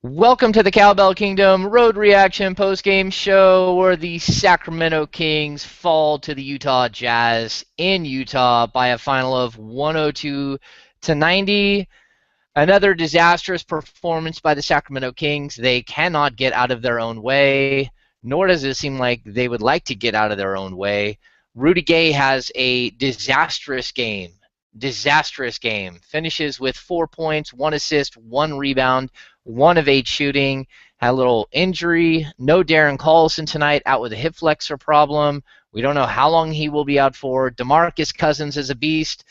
Welcome to the Cowbell Kingdom Road Reaction Postgame Show, where the Sacramento Kings fall to the Utah Jazz in Utah by a final of 102-90. Another disastrous performance by the Sacramento Kings. They cannot get out of their own way, nor does it seem like they would like to get out of their own way. Rudy Gay has a disastrous game. Disastrous game. Finishes with 4 points, 1 assist, 1 rebound, 1 of 8 shooting. Had a little injury. No Darren Collison tonight, out with a hip flexor problem. We don't know how long he will be out for. DeMarcus Cousins is a beast.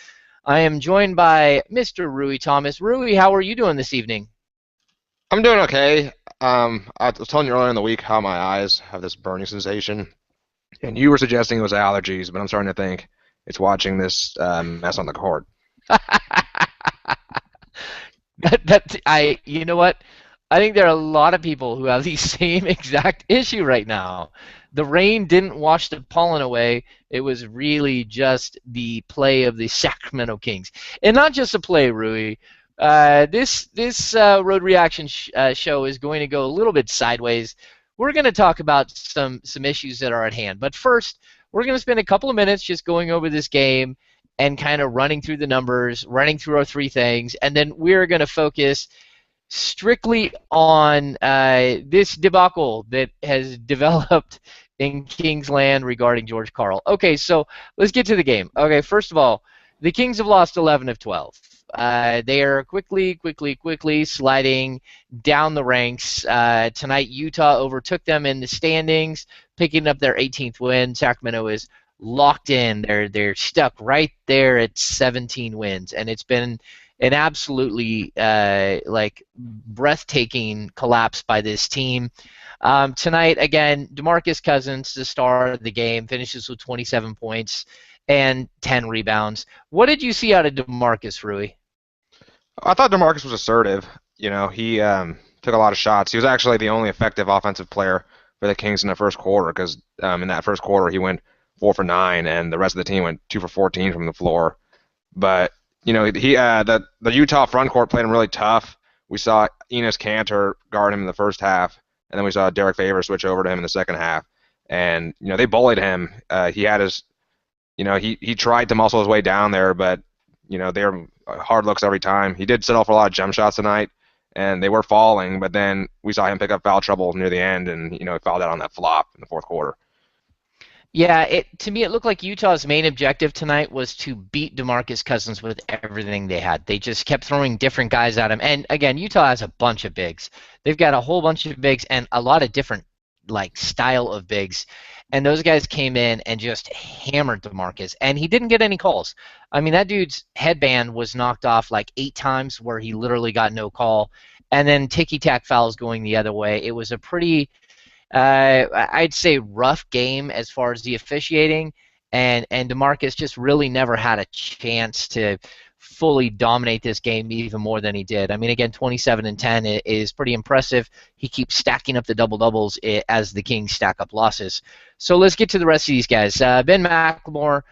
I am joined by Mr. Rui Thomas. Rui, how are you doing this evening? I'm doing okay. I was telling you earlier in the week how my eyes have this burning sensation, and you were suggesting it was allergies, but I'm starting to think it's watching this mess on the court. You know what? I think there are a lot of people who have the same exact issue right now. The rain didn't wash the pollen away. It was really just the play of the Sacramento Kings, and not just a play, Rui. This road reaction show is going to go a little bit sideways. We're going to talk about some issues that are at hand, but first, we're going to spend a couple of minutes just going over this game and kind of running through the numbers, running through our three things, and then we're going to focus strictly on this debacle that has developed in Kingsland regarding George Karl. Okay, so let's get to the game. Okay, first of all, the Kings have lost 11 of 12. They are quickly sliding down the ranks. Tonight, Utah overtook them in the standings, picking up their 18th win. Sacramento is locked in. They're stuck right there at 17 wins, and it's been an absolutely breathtaking collapse by this team. Tonight, again, DeMarcus Cousins, the star of the game, finishes with 27 points and 10 rebounds. What did you see out of DeMarcus, Rui? I thought DeMarcus was assertive. He took a lot of shots. He was actually the only effective offensive player for the Kings in the first quarter because in that first quarter he went 4 for 9, and the rest of the team went 2 for 14 from the floor. But the Utah front court played him really tough. We saw Enes Kanter guard him in the first half, and then we saw Derek Favors switch over to him in the second half. And they bullied him. He had his, he tried to muscle his way down there, but they were hard looks every time. He did settle for a lot of jump shots tonight, and they were falling. But then we saw him pick up foul trouble near the end, and he fouled out on that flop in the fourth quarter. Yeah, to me it looked like Utah's main objective tonight was to beat DeMarcus Cousins with everything they had. They just kept throwing different guys at him. And again, Utah has a bunch of bigs. They've got a whole bunch of bigs and a lot of different style of bigs. And those guys came in and just hammered DeMarcus, and he didn't get any calls. I mean, that dude's headband was knocked off like 8 times where he literally got no call. And then ticky-tack fouls going the other way. It was a pretty I'd say rough game as far as the officiating, and DeMarcus just really never had a chance to fully dominate this game even more than he did. I mean, again, 27 and 10 is pretty impressive. He keeps stacking up the double doubles as the Kings stack up losses. So let's get to the rest of these guys. Ben McLemore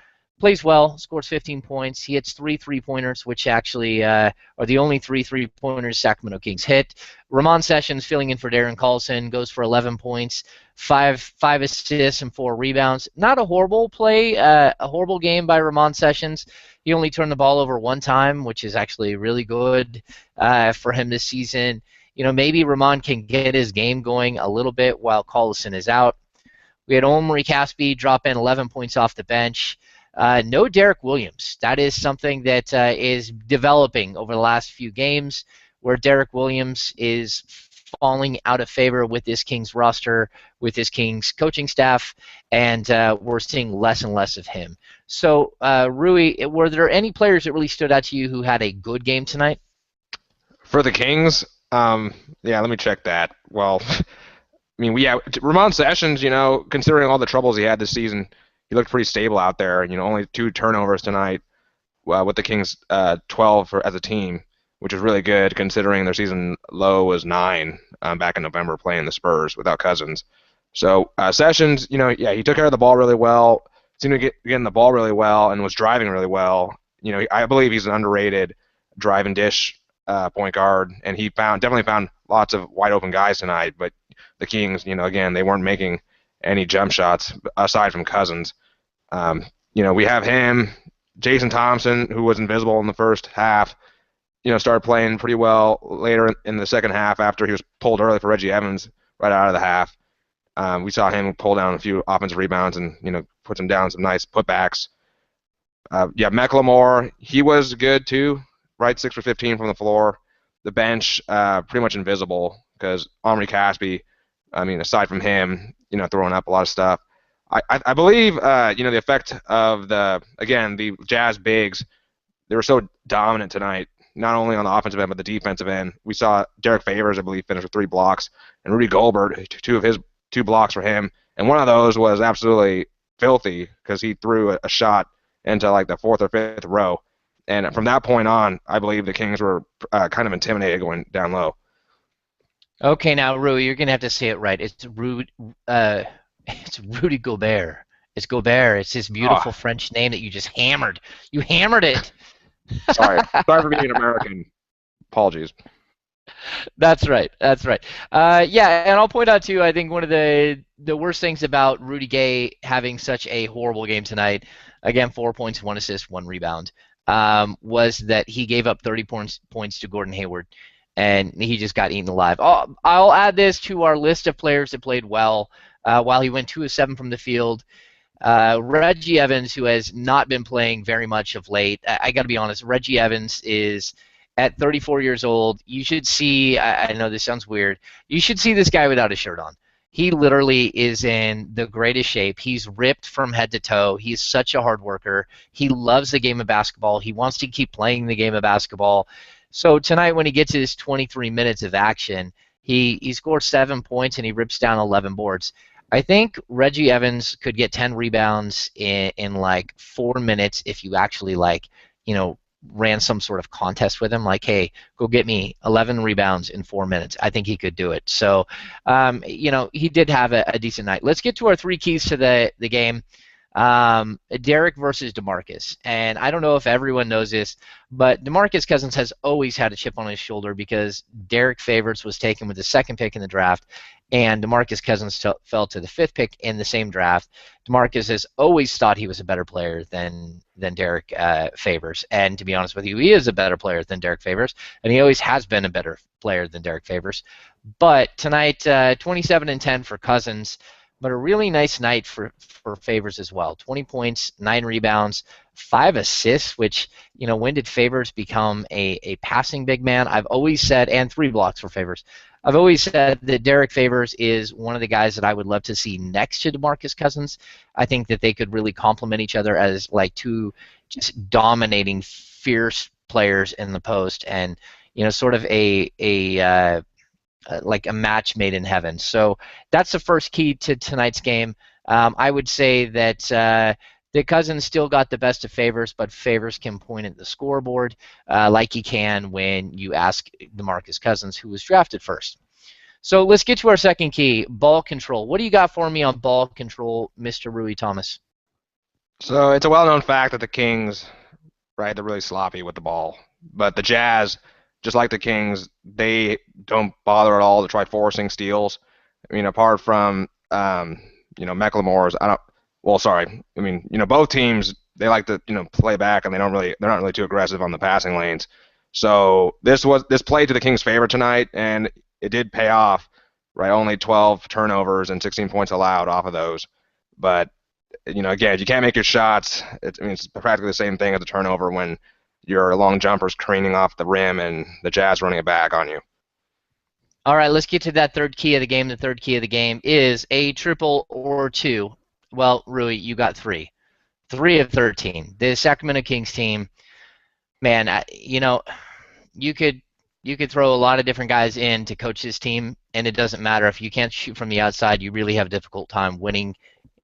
plays well, scores 15 points. He hits 3 3-pointers, which actually are the only 3 3-pointers Sacramento Kings hit. Ramon Sessions, filling in for Darren Collison, goes for 11 points, 5 assists, and 4 rebounds. Not a horrible play, a horrible game by Ramon Sessions. He only turned the ball over 1 time, which is actually really good for him this season. Maybe Ramon can get his game going a little bit while Collison is out. We had Omri Caspi drop in 11 points off the bench. No Derek Williams. That is something that is developing over the last few games, where Derek Williams is falling out of favor with this Kings roster, with this Kings coaching staff, and we're seeing less and less of him. So, Rui, were there any players that really stood out to you who had a good game tonight? For the Kings, yeah, let me check that. Well, I mean, Ramon Sessions, considering all the troubles he had this season, he looked pretty stable out there. Only 2 turnovers tonight, with the Kings 12 as a team, which is really good considering their season low was 9 back in November playing the Spurs without Cousins. So Sessions, yeah, he took care of the ball really well, seemed to get getting the ball really well, and was driving really well. I believe he's an underrated drive and dish point guard, and he definitely found lots of wide open guys tonight. But the Kings, again, they weren't making any jump shots aside from Cousins. Um, we have him, Jason Thompson, who was invisible in the first half. Started playing pretty well later in the second half after he was pulled early for Reggie Evans right out of the half. We saw him pull down a few offensive rebounds and put him down some nice putbacks. Yeah, McLemore, he was good too, right? 6 for 15 from the floor. The bench, pretty much invisible because Omri Caspi, I mean, aside from him, throwing up a lot of stuff. I believe, the effect of the Jazz bigs, they were so dominant tonight, not only on the offensive end, but the defensive end. We saw Derek Favors, I believe, finish with 3 blocks, and Rudy Goldberg, 2 blocks for him. And one of those was absolutely filthy because he threw a shot into like the 4th or 5th row. And from that point on, I believe the Kings were kind of intimidated going down low. Okay, now Rui, you're gonna have to say it right. It's Rudy Gobert. It's Gobert. It's his Oh, beautiful French name that you just hammered. You hammered it. sorry for being an American. Apologies. That's right. That's right. Yeah, and I'll point out too. I think one of the worst things about Rudy Gay having such a horrible game tonight, again, 4 points, 1 assist, 1 rebound, was that he gave up 30 points to Gordon Hayward, and he just got eaten alive. I'll add this to our list of players that played well. While he went 2 of 7 from the field, Reggie Evans, who has not been playing very much of late, I got to be honest, Reggie Evans is at 34 years old. You should see, I know this sounds weird, you should see this guy without a shirt on. He literally is in the greatest shape. He's ripped from head to toe. He's such a hard worker. He loves the game of basketball. He wants to keep playing the game of basketball. So tonight when he gets his 23 minutes of action, he scores 7 points and he rips down 11 boards. I think Reggie Evans could get 10 rebounds in like 4 minutes if you actually ran some sort of contest with him, like, hey, go get me 11 rebounds in 4 minutes. I think he could do it. So, he did have a decent night. Let's get to our 3 keys to the game. Derek versus DeMarcus. And I don't know if everyone knows this, but DeMarcus Cousins has always had a chip on his shoulder because Derek Favors was taken with the 2nd pick in the draft, and DeMarcus Cousins fell to the 5th pick in the same draft. DeMarcus has always thought he was a better player than Derek Favors, and to be honest with you, he is a better player than Derek Favors, and he always has been a better player than Derek Favors. But tonight, 27 and 10 for Cousins, but a really nice night for Favors as well. 20 points, 9 rebounds, 5 assists, which, when did Favors become a passing big man? I've always said, and 3 blocks for Favors. I've always said that Derek Favors is one of the guys that I would love to see next to DeMarcus Cousins. I think that they could really complement each other as like 2 just dominating, fierce players in the post, and sort of like a match made in heaven. So that's the first key to tonight's game. I would say that the Cousins still got the best of Favors, but Favors can point at the scoreboard like he can when you ask DeMarcus Cousins, who was drafted first. So let's get to our second key, ball control. What do you got for me on ball control, Mr. Rui Thomas? So it's a well-known fact that the Kings, right, they're really sloppy with the ball. But the Jazz, just like the Kings, they don't bother at all to try forcing steals. I mean, apart from McLemore's, both teams, they like to play back, and they're not really too aggressive on the passing lanes. So this played to the Kings' favor tonight, and it did pay off, right? Only 12 turnovers and 16 points allowed off of those. But again, if you can't make your shots, it's practically the same thing as a turnover when your long jumper's careening off the rim and the Jazz running it back on you. All right, let's get to that third key of the game. The third key of the game is a triple or 2. Well, Rui, you got 3. 3 of 13. The Sacramento Kings team, man, you could throw a lot of different guys in to coach this team, and it doesn't matter. If you can't shoot from the outside, you really have a difficult time winning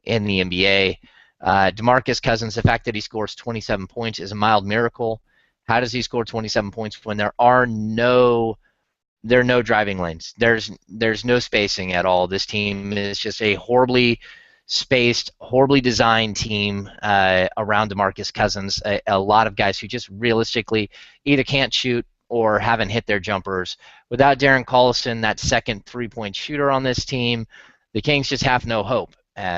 in the NBA. DeMarcus Cousins, the fact that he scores 27 points is a mild miracle. How does he score 27 points when there are no driving lanes? There's no spacing at all. This team is just a horribly spaced, horribly designed team around DeMarcus Cousins. A lot of guys who just realistically either can't shoot or haven't hit their jumpers. Without Darren Collison, that second three-point shooter on this team, the Kings just have no hope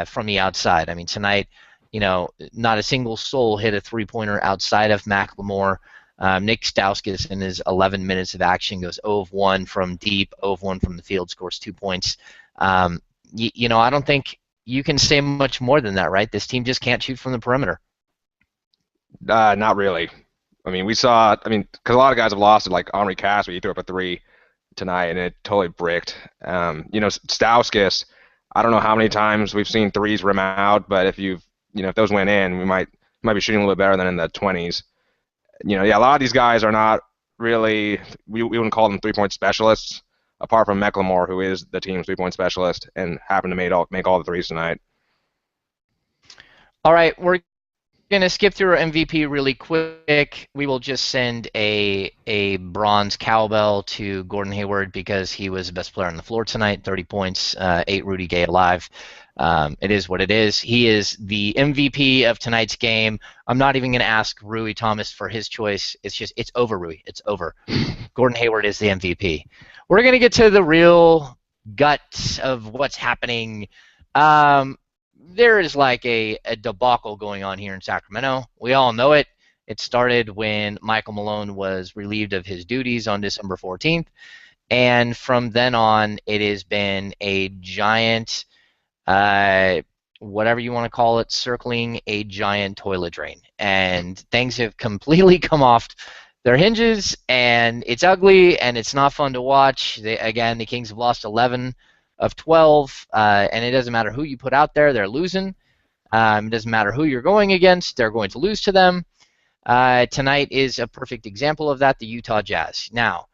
from the outside. I mean, tonight, not a single soul hit a three-pointer outside of Macklemore. Nick Stauskas in his 11 minutes of action goes 0 of 1 from deep, 0 of 1 from the field, scores 2 points. I don't think you can say much more than that, right? This team just can't shoot from the perimeter. Not really. I mean, because a lot of guys have lost it, like Henri Casper, he threw up a three tonight and it totally bricked. Stauskas, I don't know how many times we've seen threes rim out, but if those went in, we might be shooting a little bit better than in the 20s. A lot of these guys are not really, we wouldn't call them three-point specialists, apart from Macklemore, who is the team's three-point specialist and happened to make all the threes tonight. All right, we're going to skip through our MVP really quick. We will just send a bronze cowbell to Gordon Hayward because he was the best player on the floor tonight, 30 points, 8 Rudy Gay alive. It is what it is. He is the MVP of tonight's game. I'm not even going to ask Rui Thomas for his choice. It's over, Rui. It's over. Gordon Hayward is the MVP. We're going to get to the real guts of what's happening. There is like a debacle going on here in Sacramento. We all know it. It started when Michael Malone was relieved of his duties on December 14th. And from then on, it has been a giant, whatever you want to call it, circling a giant toilet drain. And things have completely come off their hinges, and it's ugly, and it's not fun to watch. The Kings have lost 11 of 12, and it doesn't matter who you put out there, they're losing. It doesn't matter who you're going against, they're going to lose to them. Tonight is a perfect example of that, the Utah Jazz. Now,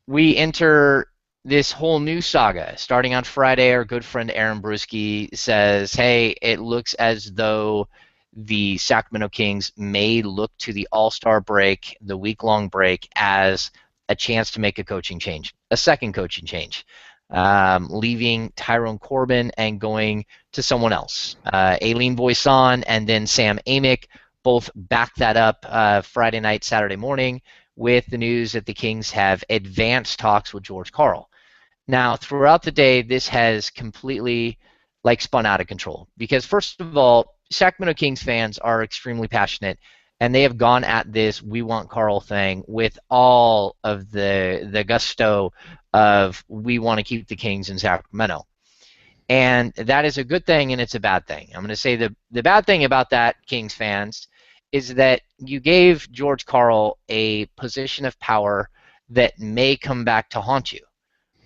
we enter this whole new saga. Starting on Friday, our good friend Aaron Bruski says, hey, it looks as though the Sacramento Kings may look to the All-Star break, the week-long break, as a chance to make a coaching change, a second coaching change. Leaving Tyrone Corbin and going to someone else. Aileen Voisin and then Sam Amick both backed that up Friday night, Saturday morning with the news that the Kings have advanced talks with George Karl. Now, throughout the day, this has completely spun out of control because, first of all, Sacramento Kings fans are extremely passionate, and they have gone at this "we want Karl" thing with all of the gusto of we want to keep the Kings in Sacramento. And that is a good thing and it's a bad thing. I'm going to say the bad thing about that, Kings fans, is that you gave George Karl a position of power that may come back to haunt you.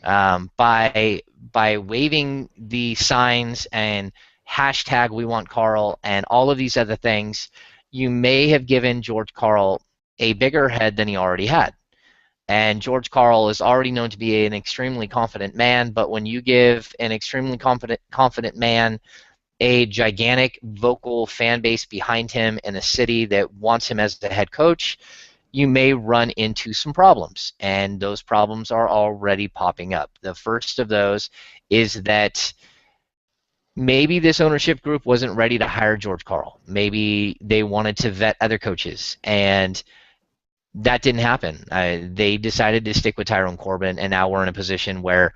By waving the signs and hashtag "we want Karl" and all of these other things, you may have given George Karl a bigger head than he already had. And George Karl is already known to be an extremely confident man, but when you give an extremely confident man a gigantic vocal fan base behind him in a city that wants him as the head coach, you may run into some problems, and those problems are already popping up. The first of those is that maybe this ownership group wasn't ready to hire George Karl. Maybe they wanted to vet other coaches, and that didn't happen. They decided to stick with Tyrone Corbin, and now we're in a position where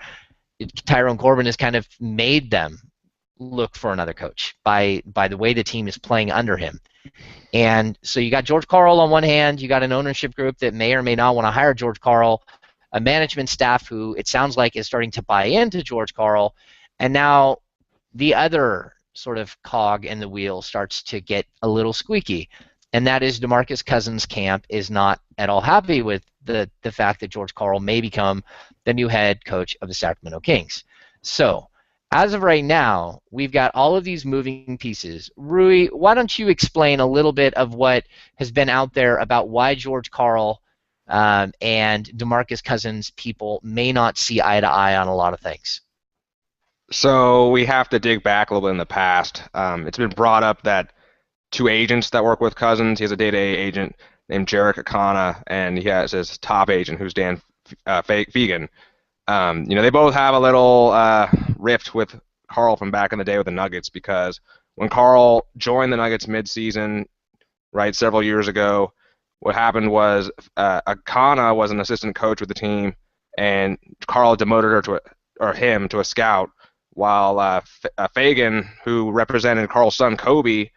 Tyrone Corbin has kind of made them look for another coach by the way the team is playing under him. And so you got George Karl on one hand, you got an ownership group that may or may not want to hire George Karl, a management staff who it sounds like is starting to buy into George Karl, and now the other sort of cog in the wheel starts to get a little squeaky, and that is DeMarcus Cousins' camp is not at all happy with the fact that George Karl may become the new head coach of the Sacramento Kings. So, as of right now, we've got all of these moving pieces. Rui, why don't you explain a little bit of what has been out there about why George Karl and DeMarcus Cousins people may not see eye to eye on a lot of things? So we have to dig back a little bit in the past. It's been brought up that two agents that work with Cousins, he has a day-to-day agent named Jarek Akana, and he has his top agent, who's Dan Fegan. They both have a little rift with Karl from back in the day with the Nuggets, because when Karl joined the Nuggets mid-season, right, several years ago, what happened was Akana was an assistant coach with the team, and Carl demoted her or him to a scout, while Fagan, who represented Carl's son Kobe,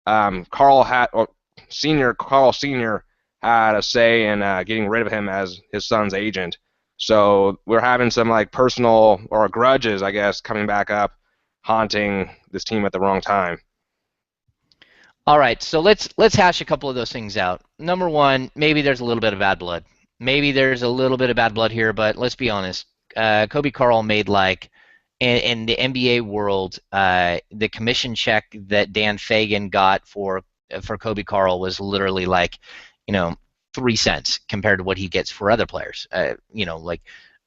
Carl had or senior Carl Senior had a say in getting rid of him as his son's agent. So we're having some like personal or grudges, I guess, coming back up, haunting this team at the wrong time. All right, so let's hash a couple of those things out. Number one, maybe there's a little bit of bad blood. Maybe there's a little bit of bad blood here, but let's be honest. Kobe Carl made like in the NBA world, the commission check that Dan Fagan got for Kobe Carl was literally like, you know, 3 cents compared to what he gets for other players. Like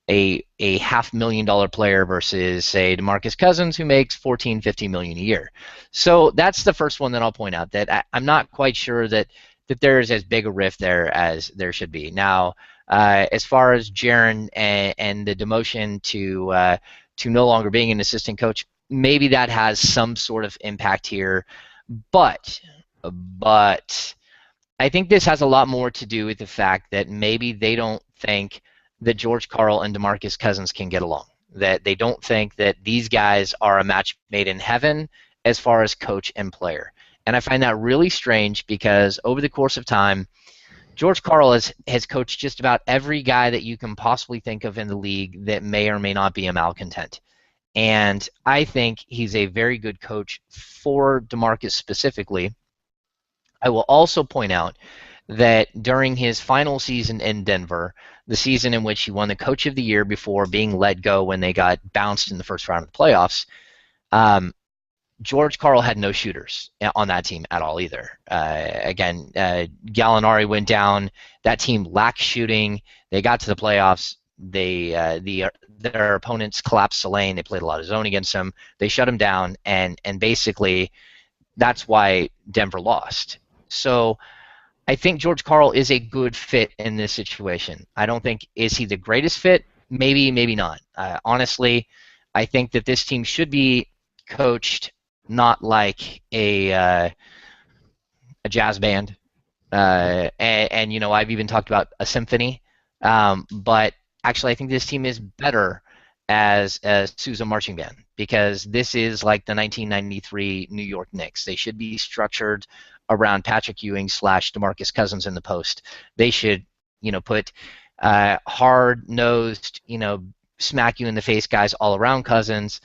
a $500,000 player versus say DeMarcus Cousins who makes 14, 15 million a year. So that's the first one that I'll point out that I'm not quite sure that there is as big a rift there as there should be. Now, as far as Jaren and the demotion to no longer being an assistant coach, maybe that has some sort of impact here, but I think this has a lot more to do with the fact that maybe they don't think that George Karl and DeMarcus Cousins can get along. That they don't think that these guys are a match made in heaven as far as coach and player. And I find that really strange because over the course of time, George Karl has coached just about every guy that you can possibly think of in the league that may or may not be a malcontent. And I think he's a very good coach for DeMarcus specifically. I will also point out that during his final season in Denver, the season in which he won the Coach of the Year before being let go when they got bounced in the first round of the playoffs, George Karl had no shooters on that team at all either. Gallinari went down. That team lacked shooting. They got to the playoffs. Their opponents collapsed the lane. They played a lot of zone against them. They shut him down, and basically that's why Denver lost. So I think George Karl is a good fit in this situation. I don't think is he the greatest fit. Maybe, maybe not. Honestly, I think that this team should be coached not like a jazz band, and I've even talked about a symphony. But actually, I think this team is better as a Sousa marching band because this is like the 1993 New York Knicks. They should be structured around Patrick Ewing / DeMarcus Cousins in the post. They should, put hard-nosed, smack you in the face guys all around Cousins,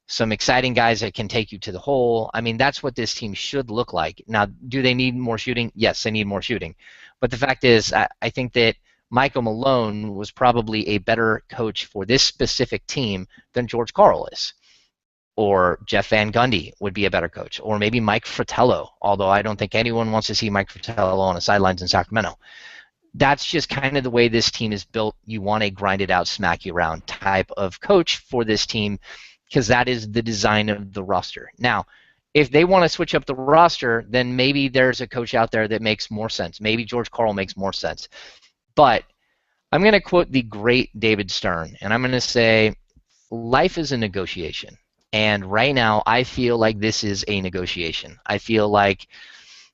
some exciting guys that can take you to the hole. I mean, that's what this team should look like. Now, do they need more shooting? Yes, they need more shooting. But the fact is, I think that Michael Malone was probably a better coach for this specific team than George Karl is. Or Jeff Van Gundy would be a better coach. Or maybe Mike Fratello, although I don't think anyone wants to see Mike Fratello on the sidelines in Sacramento. That's just kind of the way this team is built. You want a grinded out, smack you around type of coach for this team because that is the design of the roster. Now, if they want to switch up the roster, then maybe there's a coach out there that makes more sense. Maybe George Karl makes more sense. But I'm going to quote the great David Stern, and I'm going to say, life is a negotiation. And right now, I feel like this is a negotiation. I feel like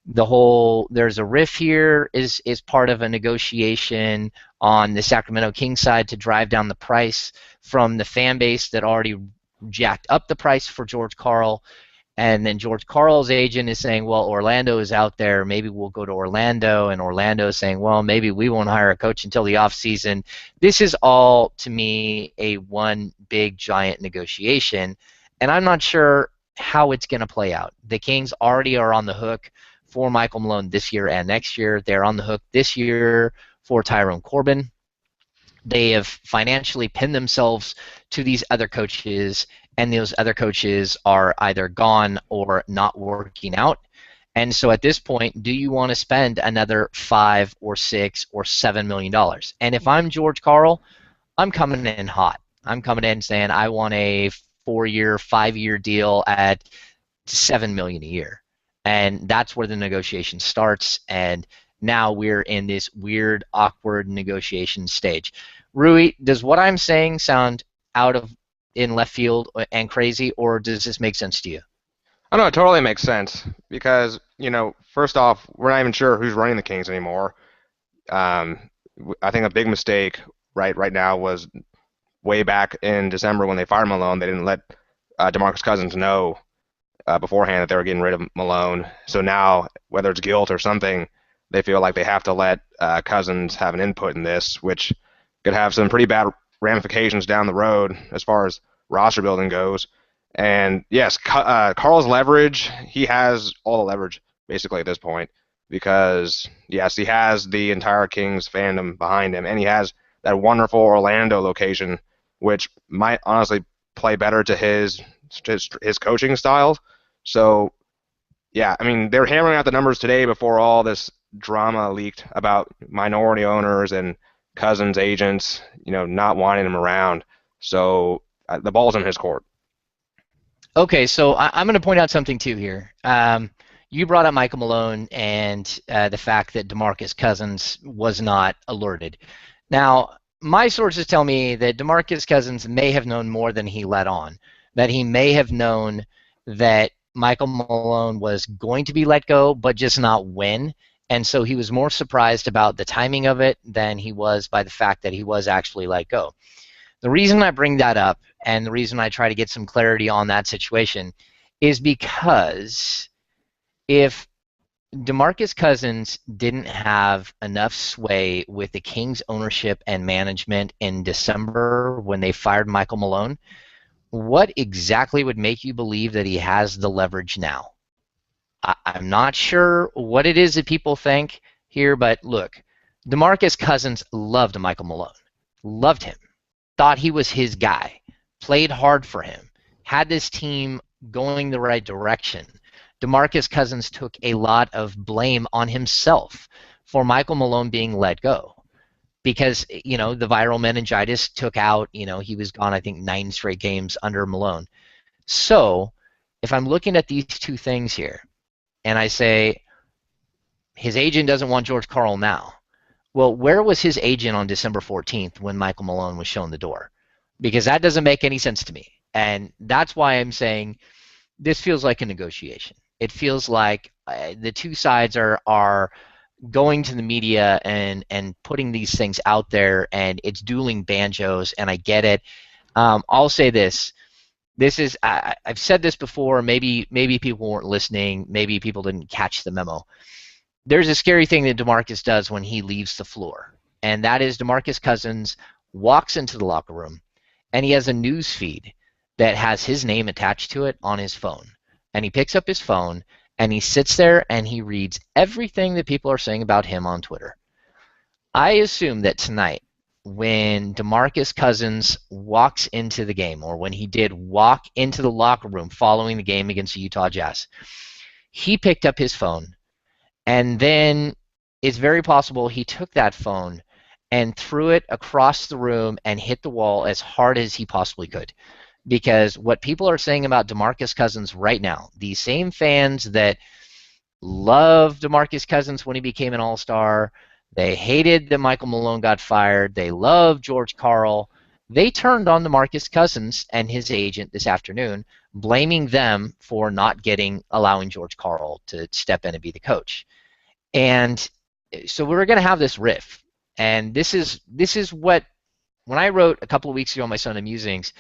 there's a riff here is part of a negotiation on the Sacramento Kings side to drive down the price from the fan base that already jacked up the price for George Karl. And then George Karl's agent is saying, well, Orlando is out there. Maybe we'll go to Orlando. And Orlando is saying, well, maybe we won't hire a coach until the offseason. This is all, to me, a one big, giant negotiation. And I'm not sure how it's going to play out. The Kings already are on the hook for Michael Malone this year and next year. They're on the hook this year for Tyrone Corbin. They have financially pinned themselves to these other coaches, and those other coaches are either gone or not working out. And so at this point, do you want to spend another $5 or $6 or $7 million? And if I'm George Karl, I'm coming in hot. I'm coming in saying I want a 4-year, 5-year deal at $7 million a year. And that's where the negotiation starts. And now we're in this weird, awkward negotiation stage. Rui, does what I'm saying sound out of in left field and crazy, or does this make sense to you? I know it totally makes sense because, first off, we're not even sure who's running the Kings anymore. I think a big mistake right now was way back in December when they fired Malone. They didn't let DeMarcus Cousins know beforehand that they were getting rid of Malone. So now, whether it's guilt or something, they feel like they have to let Cousins have an input in this, which could have some pretty bad ramifications down the road as far as roster building goes. And yes, Carl's leverage, he has all the leverage basically at this point because, yes, he has the entire Kings fandom behind him, and he has that wonderful Orlando location, which might honestly play better to his coaching style. So yeah, I mean they're hammering out the numbers today before all this drama leaked about minority owners and Cousins agents, not wanting him around. So the ball's in his court. Okay, so I'm going to point out something too here. You brought up Michael Malone and the fact that DeMarcus Cousins was not alerted. Now, my sources tell me that DeMarcus Cousins may have known more than he let on, that he may have known that Michael Malone was going to be let go, but just not when. And so he was more surprised about the timing of it than he was by the fact that he was actually let go. The reason I bring that up and the reason I try to get some clarity on that situation is because if DeMarcus Cousins didn't have enough sway with the Kings ownership and management in December when they fired Michael Malone, what exactly would make you believe that he has the leverage now? I'm not sure what it is that people think here, but look, DeMarcus Cousins loved Michael Malone, loved him, thought he was his guy, played hard for him, had this team going the right direction. DeMarcus Cousins took a lot of blame on himself for Michael Malone being let go because, the viral meningitis took out, he was gone, I think, 9 straight games under Malone. So if I'm looking at these two things here and I say his agent doesn't want George Karl now, well, where was his agent on December 14th when Michael Malone was shown the door? Because that doesn't make any sense to me. And that's why I'm saying this feels like a negotiation. It feels like the two sides are going to the media and putting these things out there, and it's dueling banjos, and I get it. I'll say this. This is I've said this before. Maybe people weren't listening. Maybe people didn't catch the memo. There's a scary thing that DeMarcus does when he leaves the floor, and that is DeMarcus Cousins walks into the locker room, and he has a news feed that has his name attached to it on his phone. And he picks up his phone, and he sits there, and he reads everything that people are saying about him on Twitter. I assume that tonight, when DeMarcus Cousins walks into the game, or when he did walk into the locker room following the game against the Utah Jazz, he picked up his phone, and then it's very possible he took that phone and threw it across the room and hit the wall as hard as he possibly could. Because what people are saying about DeMarcus Cousins right now, these same fans that loved DeMarcus Cousins when he became an all-star, they hated that Michael Malone got fired, they loved George Karl, they turned on DeMarcus Cousins and his agent this afternoon, blaming them for not allowing George Karl to step in and be the coach. And so we're going to have this riff. And this is what, when I wrote a couple of weeks ago on my Sunday Musings,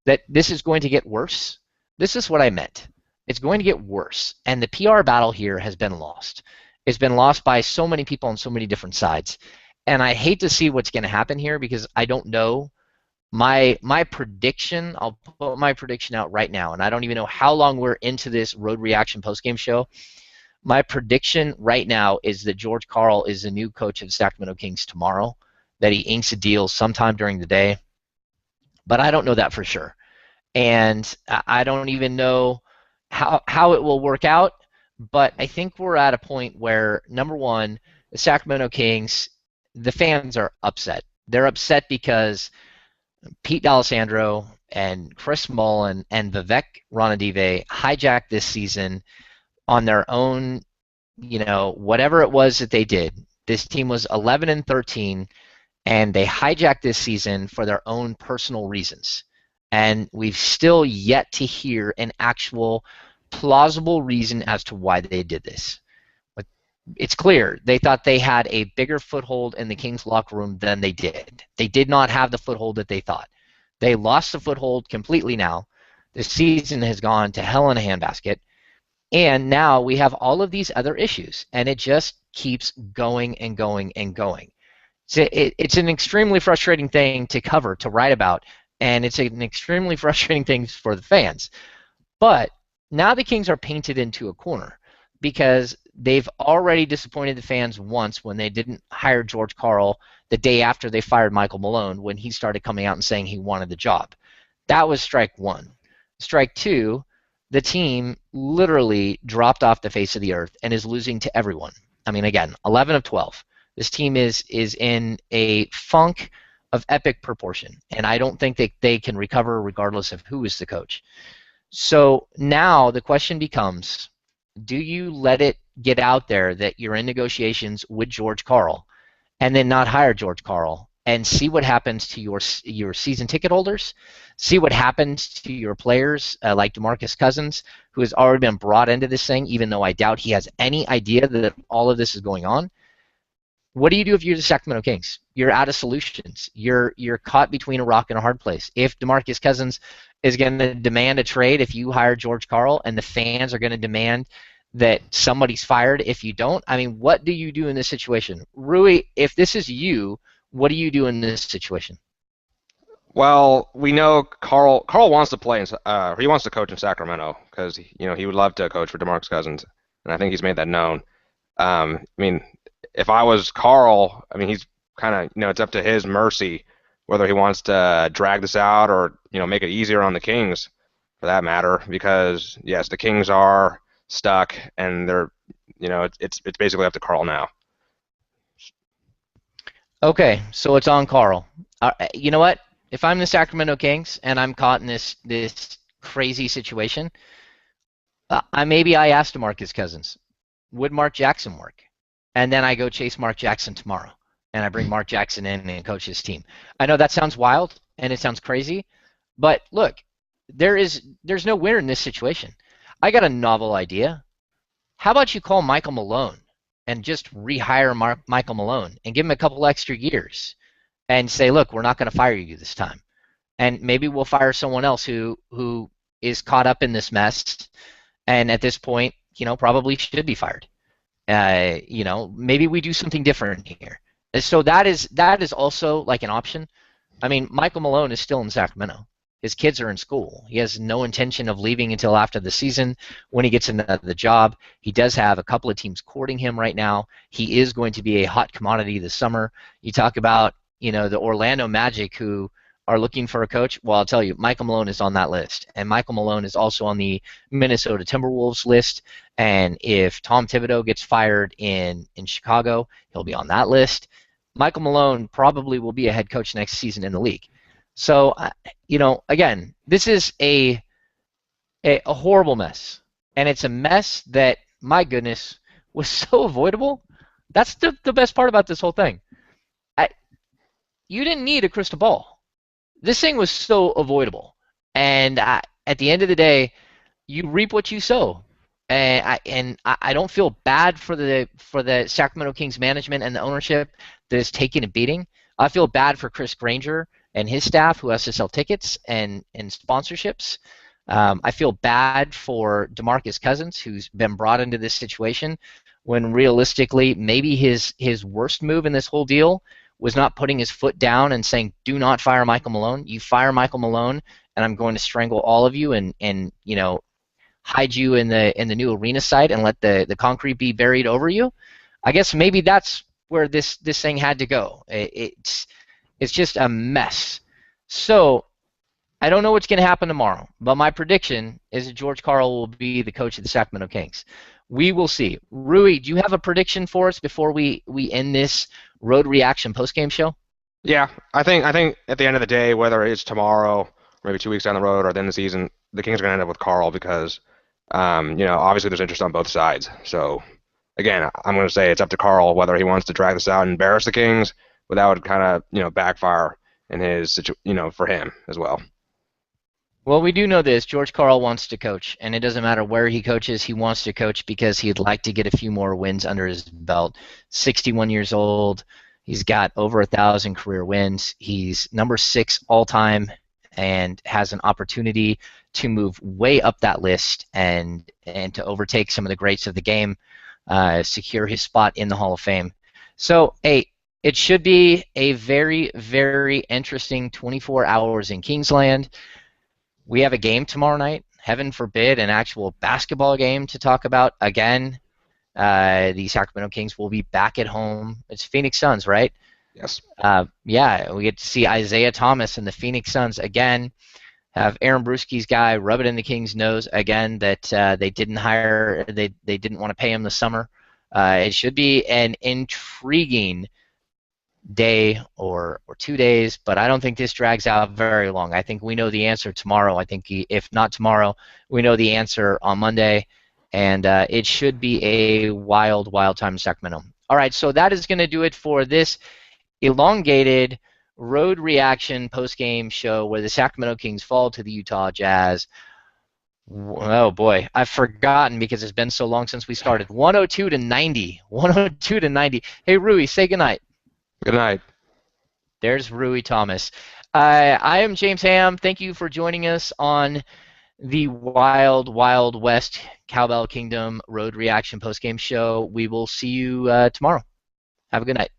that this is going to get worse, this is what I meant. It's going to get worse. And the PR battle here has been lost. It's been lost by so many people on so many different sides. And I hate to see what's going to happen here because I don't know. My prediction, I'll put my prediction out right now, and I don't even know how long we're into this Road Reaction postgame show. My prediction right now is that George Karl is the new coach of the Sacramento Kings tomorrow, that he inks a deal sometime during the day. But I don't know that for sure. And I don't even know how it will work out. But I think we're at a point where, number one, the Sacramento Kings, the fans are upset. They're upset because Pete D'Alessandro and Chris Mullin and Vivek Ranadive hijacked this season on their own, whatever it was that they did. This team was 11-13, and they hijacked this season for their own personal reasons. And we've still yet to hear an actual plausible reason as to why they did this. It's clear they thought they had a bigger foothold in the Kings locker room than they did. They did not have the foothold that they thought. They lost the foothold completely now. The season has gone to hell in a handbasket. And now we have all of these other issues, and it just keeps going and going and going. So it's an extremely frustrating thing to cover, to write about, and it's an extremely frustrating thing for the fans. But now the Kings are painted into a corner because they've already disappointed the fans once when they didn't hire George Karl the day after they fired Michael Malone when he started coming out and saying he wanted the job. That was strike one. Strike two, the team literally dropped off the face of the earth and is losing to everyone. I mean, again, 11 of 12. This team is in a funk of epic proportion, and I don't think they can recover regardless of who is the coach. So now the question becomes, do you let it get out there that you're in negotiations with George Karl and then not hire George Karl and see what happens to your season ticket holders, see what happens to your players like DeMarcus Cousins, who has already been brought into this thing, even though I doubt he has any idea that all of this is going on? What do you do if you're the Sacramento Kings? You're out of solutions. You're caught between a rock and a hard place. If DeMarcus Cousins is going to demand a trade if you hire George Karl, and the fans are going to demand that somebody's fired if you don't, I mean, what do you do in this situation? Rui, if this is you, what do you do in this situation? Well, we know Karl wants to play he wants to coach in Sacramento because he would love to coach for DeMarcus Cousins, and I think he's made that known. I mean, if I was Karl, I mean, he's kind of, it's up to his mercy whether he wants to drag this out or, make it easier on the Kings for that matter, because yes, the Kings are stuck and they're, it's basically up to Karl now. Okay, so it's on Karl. You know what? If I'm the Sacramento Kings and I'm caught in this crazy situation, maybe I asked DeMarcus Cousins, would Mark Jackson work? And then I go chase Mark Jackson tomorrow, and I bring Mark Jackson in and coach his team. I know that sounds wild and it sounds crazy, but look, there's no winner in this situation. I got a novel idea. How about you call Michael Malone and just rehire Michael Malone and give him a couple extra years and say, look, we're not going to fire you this time, and maybe we'll fire someone else who is caught up in this mess, and at this point, probably should be fired. Maybe we do something different here. So that is also like an option. I mean, Michael Malone is still in Sacramento. His kids are in school. He has no intention of leaving until after the season when he gets the job. He does have a couple of teams courting him right now. He is going to be a hot commodity this summer. You talk about, the Orlando Magic who are looking for a coach. Well, I'll tell you, Michael Malone is on that list. And Michael Malone is also on the Minnesota Timberwolves list. And if Tom Thibodeau gets fired in Chicago, he'll be on that list. Michael Malone probably will be a head coach next season in the league. So, again, this is a horrible mess. And it's a mess that, my goodness, was so avoidable. That's the best part about this whole thing. You didn't need a crystal ball. This thing was so avoidable. And at the end of the day, you reap what you sow. And I don't feel bad for the Sacramento Kings management and the ownership that is taking a beating. I feel bad for Chris Granger and his staff who has to sell tickets and sponsorships. I feel bad for DeMarcus Cousins, who's been brought into this situation when realistically maybe his worst move in this whole deal was not putting his foot down and saying, do not fire Michael Malone. You fire Michael Malone, and I'm going to strangle all of you and hide you in the new arena site and let the concrete be buried over you. I guess maybe that's where this thing had to go. It's just a mess. So I don't know what's going to happen tomorrow, but my prediction is that George Karl will be the coach of the Sacramento Kings. We will see. Rui, do you have a prediction for us before we end this road reaction postgame show? Yeah, I think at the end of the day, whether it's tomorrow, maybe 2 weeks down the road, or then the season, the Kings are going to end up with Karl because, obviously there's interest on both sides. So, again, I'm going to say it's up to Karl whether he wants to drag this out and embarrass the Kings without kind of, backfire in his for him as well. Well, we do know this. George Karl wants to coach, and it doesn't matter where he coaches. He wants to coach because he'd like to get a few more wins under his belt. 61 years old. He's got over 1,000 career wins. He's number 6 all time and has an opportunity to move way up that list and to overtake some of the greats of the game, secure his spot in the Hall of Fame. So, hey, it should be a very, very interesting 24 hours in Kingsland. We have a game tomorrow night. Heaven forbid, an actual basketball game to talk about again. The Sacramento Kings will be back at home. It's Phoenix Suns, right? Yes. Yeah, we get to see Isaiah Thomas and the Phoenix Suns again. Have Aaron Brewski's guy rub it in the Kings' nose again that they didn't want to pay him this summer. It should be an intriguing day or 2 days, but I don't think this drags out very long. I think we know the answer tomorrow. I think if not tomorrow, we know the answer on Monday, and it should be a wild, wild time in Sacramento. All right, so that is going to do it for this elongated road reaction post-game show where the Sacramento Kings fall to the Utah Jazz. Oh boy, I've forgotten because it's been so long since we started. 102 to 90. 102 to 90. Hey Rui, say goodnight. Good night. There's Rui Thomas. I am James Ham. Thank you for joining us on the Wild Wild West Cowbell Kingdom Road Reaction postgame show. We will see you tomorrow. Have a good night.